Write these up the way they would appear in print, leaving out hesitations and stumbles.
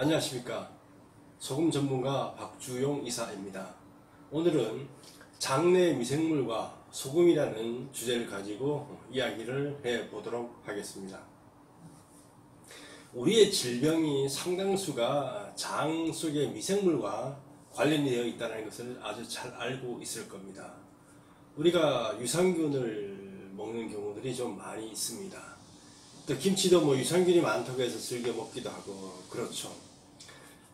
안녕하십니까. 소금 전문가 박주용 이사입니다. 오늘은 장내 미생물과 소금이라는 주제를 가지고 이야기를 해보도록 하겠습니다. 우리의 질병이 상당수가 장 속의 미생물과 관련이 되어 있다는 것을 아주 잘 알고 있을 겁니다. 우리가 유산균을 먹는 경우들이 좀 많이 있습니다. 또 김치도 유산균이 많다고 해서 즐겨 먹기도 하고 그렇죠.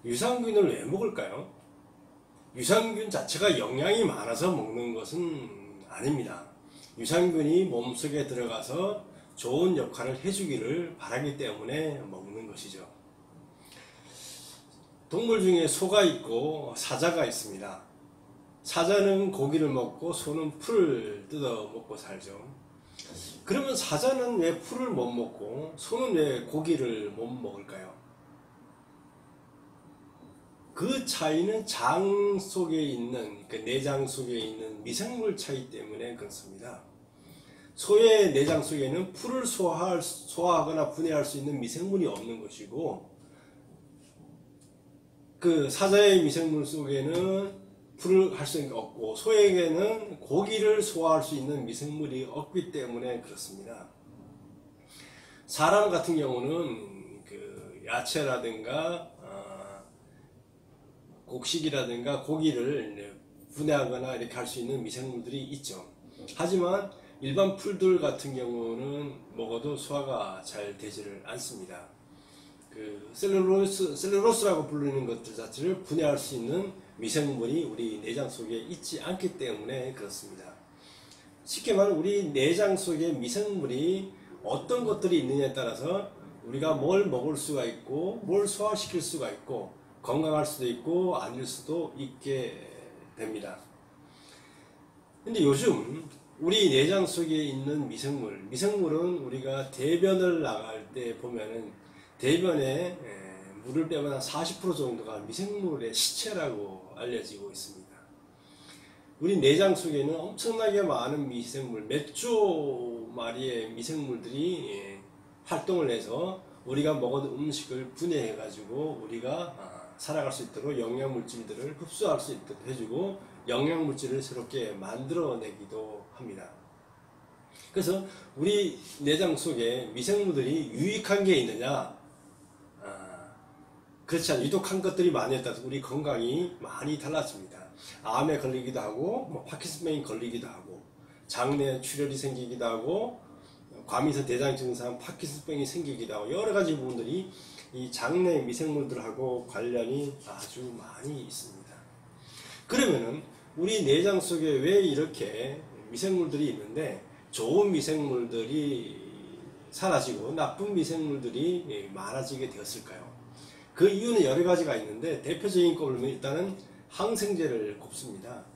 유산균을 왜 먹을까요? 유산균 자체가 영양이 많아서 먹는 것은 아닙니다. 유산균이 몸속에 들어가서 좋은 역할을 해주기를 바라기 때문에 먹는 것이죠. 동물 중에 소가 있고 사자가 있습니다. 사자는 고기를 먹고 소는 풀을 뜯어 먹고 살죠. 그러면 사자는 왜 풀을 못 먹고 소는 왜 고기를 못 먹을까요? 그 차이는 장 속에 있는, 내장 속에 있는 미생물 차이 때문에 그렇습니다. 소의 내장 속에는 풀을 소화하거나 분해할 수 있는 미생물이 없는 것이고, 그 사자의 미생물 속에는 풀을 할 수 없고, 소에게는 고기를 소화할 수 있는 미생물이 없기 때문에 그렇습니다. 사람 같은 경우는 그 야채라든가 곡식이라든가 고기를 분해하거나 이렇게 할 수 있는 미생물들이 있죠. 하지만 일반 풀들 같은 경우는 먹어도 소화가 잘 되지를 않습니다. 그 셀룰로스라고 부르는 것들 자체를 분해할 수 있는 미생물이 우리 내장 속에 있지 않기 때문에 그렇습니다. 쉽게 말하면 우리 내장 속에 미생물이 어떤 것들이 있느냐에 따라서 우리가 뭘 먹을 수가 있고 뭘 소화시킬 수가 있고 건강할 수도 있고 아닐 수도 있게 됩니다. 근데 요즘 우리 내장 속에 있는 미생물은 우리가 대변을 나갈 때 보면은 대변에 물을 빼면 한 40% 정도가 미생물의 시체라고 알려지고 있습니다. 우리 내장 속에는 엄청나게 많은 미생물, 몇 조 마리의 미생물들이 활동을 해서 우리가 먹은 음식을 분해해 가지고 우리가 살아갈 수 있도록 영양물질들을 흡수할 수 있도록 해주고 영양물질을 새롭게 만들어내기도 합니다. 그래서 우리 내장 속에 미생물들이 유익한 게 있느냐? 그렇지 않아요. 유독한 것들이 많이 있다서 우리 건강이 많이 달라집니다. 암에 걸리기도 하고 파킨슨병이 걸리기도 하고 장내 출혈이 생기기도 하고 과민성 대장 증상, 파킨슨병이 생기기도 하고 여러 가지 부분들이 이 장내 미생물들하고 관련이 아주 많이 있습니다. 그러면은 우리 내장 속에 왜 이렇게 미생물들이 있는데 좋은 미생물들이 사라지고 나쁜 미생물들이 많아지게 되었을까요? 그 이유는 여러 가지가 있는데 대표적인 거 보면 일단은 항생제를 꼽습니다.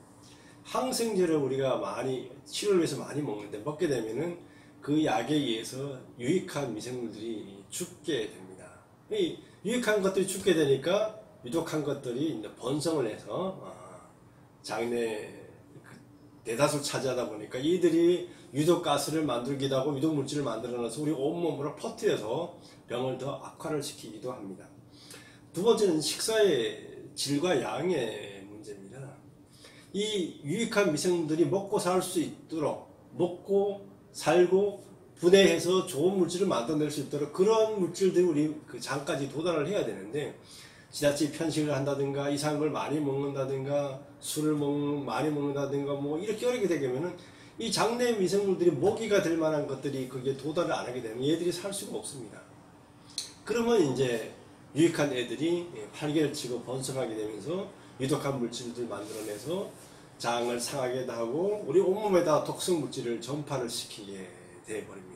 항생제를 우리가 많이 치료를 위해서 많이 먹는데 먹게 되면은 그 약에 의해서 유익한 미생물들이 죽게 됩니다. 이 유익한 것들이 죽게 되니까 유독한 것들이 번성을 해서 장내 대다수를 차지하다 보니까 이들이 유독가스를 만들기도 하고 유독물질을 만들어내서 우리 온몸으로 퍼뜨려서 병을 더 악화를 시키기도 합니다. 두 번째는 식사의 질과 양의 문제입니다. 이 유익한 미생물들이 먹고 살 수 있도록 먹고 살고 분해해서 좋은 물질을 만들어낼 수 있도록 그런 물질들이 우리 그 장까지 도달을 해야 되는데 지나치게 편식을 한다든가 이상한 걸 많이 먹는다든가 술을 많이 먹는다든가 이렇게 어렵게 되면은 이 장내 미생물들이 먹이가 될 만한 것들이 그게 도달을 안 하게 되면 얘들이 살 수가 없습니다. 그러면 이제 유익한 애들이 활개를 치고 번성하게 되면서 유독한 물질들 만들어내서 장을 상하게 하고 우리 온몸에다 독성 물질을 전파를 시키게 되어버립니다.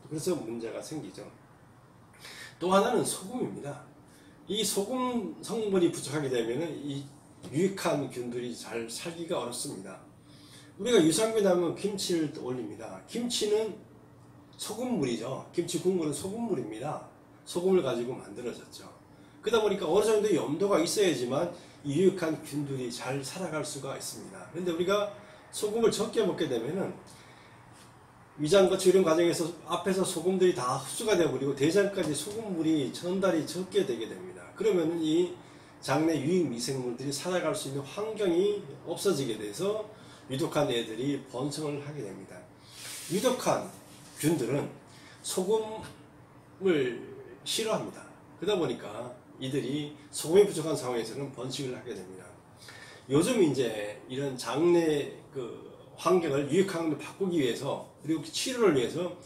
그래서 문제가 생기죠. 또 하나는 소금입니다. 이 소금 성분이 부족하게 되면 이 유익한 균들이 잘 살기가 어렵습니다. 우리가 유산균 하면 김치를 올립니다. 김치는 소금물이죠. 김치 국물은 소금물입니다. 소금을 가지고 만들어졌죠. 그러다 보니까 어느 정도 염도가 있어야지만 이 유익한 균들이 잘 살아갈 수가 있습니다. 그런데 우리가 소금을 적게 먹게 되면은 위장과 조림 과정에서 앞에서 소금들이 다 흡수가 되어버리고 대장까지 소금물이 전달이 적게 되게 됩니다. 그러면은 이 장내 유익 미생물들이 살아갈 수 있는 환경이 없어지게 돼서 유독한 애들이 번성을 하게 됩니다. 유독한 균들은 소금을 싫어합니다. 그러다 보니까 이들이 소금이 부족한 상황에서는 번식을 하게 됩니다. 요즘 이제 이런 장내 환경을 유익한 바꾸기 위해서, 그리고 치료를 위해서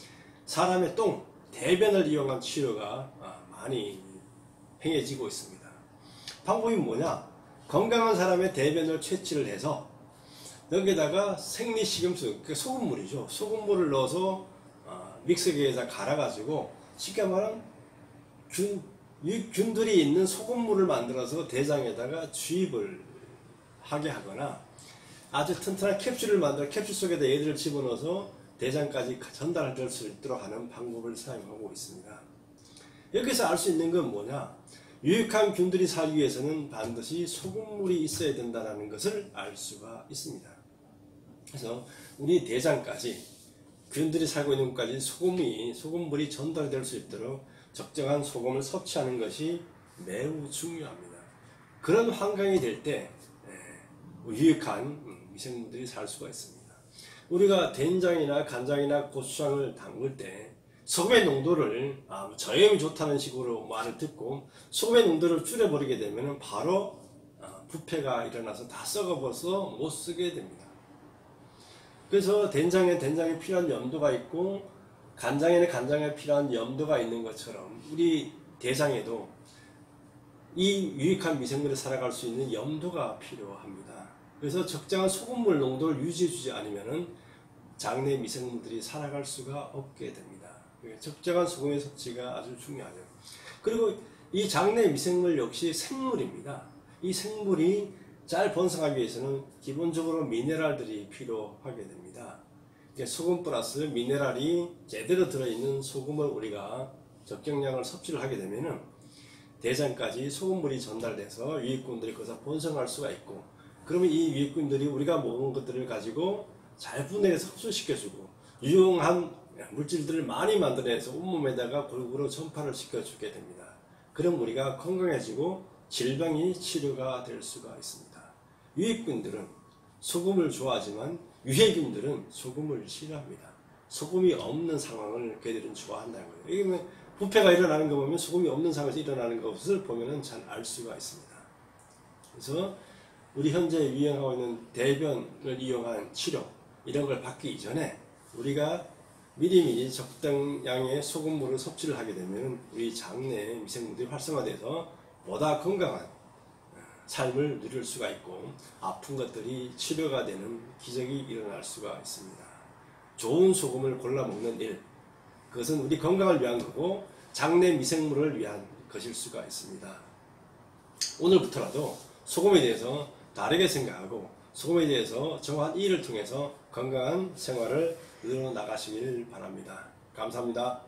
사람의 똥, 대변을 이용한 치료가 많이 행해지고 있습니다. 방법이 뭐냐? 건강한 사람의 대변을 채취를 해서 여기다가 생리식염수, 그러니까 소금물이죠. 소금물을 넣어서 믹서기에다 갈아가지고 쉽게 말하면 균들이 있는 소금물을 만들어서 대장에다가 주입을 하게 하거나, 아주 튼튼한 캡슐을 만들어 캡슐 속에다 얘들을 집어넣어서 대장까지 전달될 수 있도록 하는 방법을 사용하고 있습니다. 여기서 알 수 있는 건 뭐냐? 유익한 균들이 살기 위해서는 반드시 소금물이 있어야 된다는 것을 알 수가 있습니다. 그래서 우리 대장까지, 균들이 살고 있는 곳까지 소금물이 전달될 수 있도록 적정한 소금을 섭취하는 것이 매우 중요합니다. 그런 환경이 될 때 유익한 미생물들이 살 수가 있습니다. 우리가 된장이나 간장이나 고추장을 담글 때 소금의 농도를 저염이 좋다는 식으로 말을 듣고 소금의 농도를 줄여버리게 되면 바로 부패가 일어나서 다 썩어버려서 못 쓰게 됩니다. 그래서 된장에 필요한 염도가 있고 간장에는 간장에 필요한 염도가 있는 것처럼 우리 대장에도 이 유익한 미생물이 살아갈 수 있는 염도가 필요합니다. 그래서 적정한 소금물 농도를 유지해주지 않으면 장내 미생물들이 살아갈 수가 없게 됩니다. 적정한 소금의 섭취가 아주 중요하죠. 그리고 이 장내 미생물 역시 생물입니다. 이 생물이 잘 번성하기 위해서는 기본적으로 미네랄들이 필요하게 됩니다. 소금 플러스 미네랄이 제대로 들어있는 소금을 우리가 적정량을 섭취를 하게 되면 대장까지 소금물이 전달돼서 유익균들이 거기서 번성할 수가 있고, 그러면 이 유익균들이 우리가 먹은 것들을 가지고 잘 분해해서 흡수시켜주고 유용한 물질들을 많이 만들어내서 온몸에다가 골고루 전파를 시켜주게 됩니다. 그럼 우리가 건강해지고 질병이 치료가 될 수가 있습니다. 유익균들은 소금을 좋아하지만 유해균들은 소금을 싫어합니다. 소금이 없는 상황을 그들은 좋아한다는 거예요. 이게 부패가 일어나는 거 보면 소금이 없는 상황에서 일어나는 것을 보면 잘 알 수가 있습니다. 그래서 우리 현재 유행하고 있는 대변을 이용한 치료, 이런 걸 받기 이전에 우리가 미리미리 적당량의 소금물을 섭취를 하게 되면 우리 장내 미생물들이 활성화돼서 보다 건강한 삶을 누릴 수가 있고 아픈 것들이 치료가 되는 기적이 일어날 수가 있습니다. 좋은 소금을 골라 먹는 일, 그것은 우리 건강을 위한 거고 장내 미생물을 위한 것일 수가 있습니다. 오늘부터라도 소금에 대해서 다르게 생각하고 소금에 대해서 정확한 이해를 통해서 건강한 생활을 이루어 나가시길 바랍니다. 감사합니다.